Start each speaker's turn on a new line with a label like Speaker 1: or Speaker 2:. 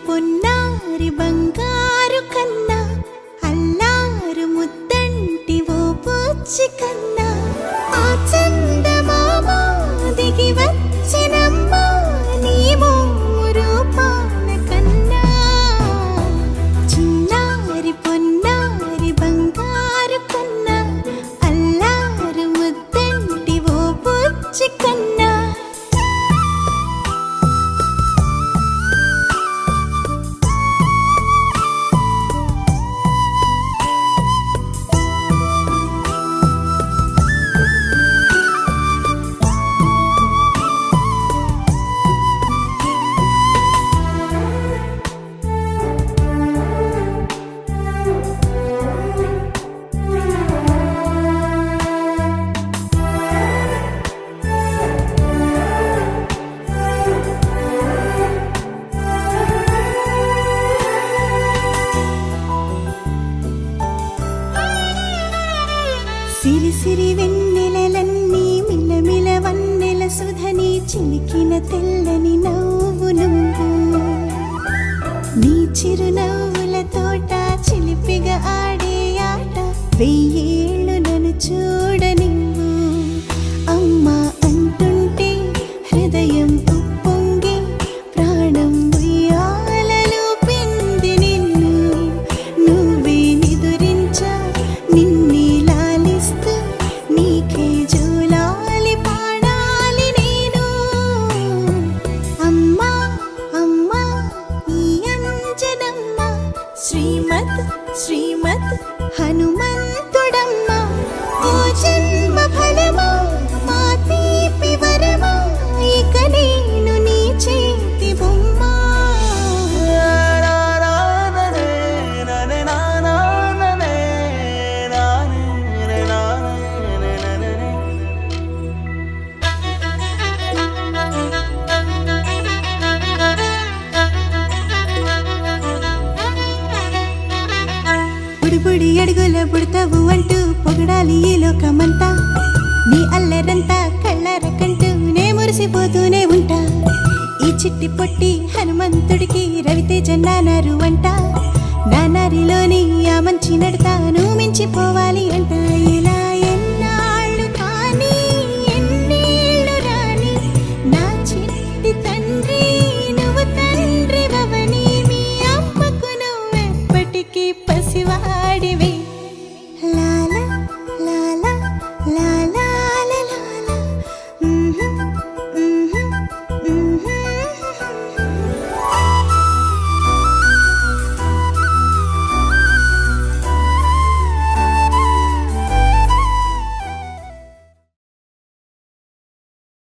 Speaker 1: పొన్నారి బంగారు కన్నా అల్లారు ముద్దంటి ఓ బుచ్చి కన్నా ఆ చందమామ దిగి వచ్చినమ్మా నీ రూపాల కన్నా చిన్నారి పొన్నారి బంగారు కన్నా అల్లారు ముద్దంటి ఓ బుచ్చి కన్నా సిరి సిరి వెన్నెలలన్నీ మిలమిల వన్నెల సుధని చిలికిన తెల్లని నవ్వు నువ్వు నీ చిరునవ్వుల తోట చిలిపిగా ఆడే ఆట వెయ్యేళ్ళు నన్ను చూడనివ్వు అమ్మా అంటుంటే హృదయం ఉప్పొంగి ప్రాణం ఉయ్యాలలో పిండి నిన్ను నువ్వే నిదురించా నిన్నే నీకే జూలాలి పాడాలి నేను అమ్మా అమ్మా ఈ అంజనమ్మ శ్రీమత్ శ్రీమత్ హనుమంతుడమ్మ ఓ జన్మ ఫలమా మా తీపి వరమా ఇక నేను నీ చేతి బొమ్మ బుడిబుడి అడుగుల బుడతావు అంటూ పొగడాలి ఈ లోకమంతా నీ అల్లరంతా కళ్ళరకంటూ నే మురిసిపోతూనే ఉంటా ఈ చిట్టి పొట్టి హనుమంతుడికి రవితేజ నానారు అంట నానారిలోని ఆ మంచి నడతాను మించిపోవాలి అంట ఇలా ఎన్నాళ్ళు కానీ ఎన్నేళ్ళు రాని నా చిట్టి తండ్రి నువ్వు తండ్రి వవని మీ అమ్మకు నువ్వెప్పటికీ పసివాడివి లా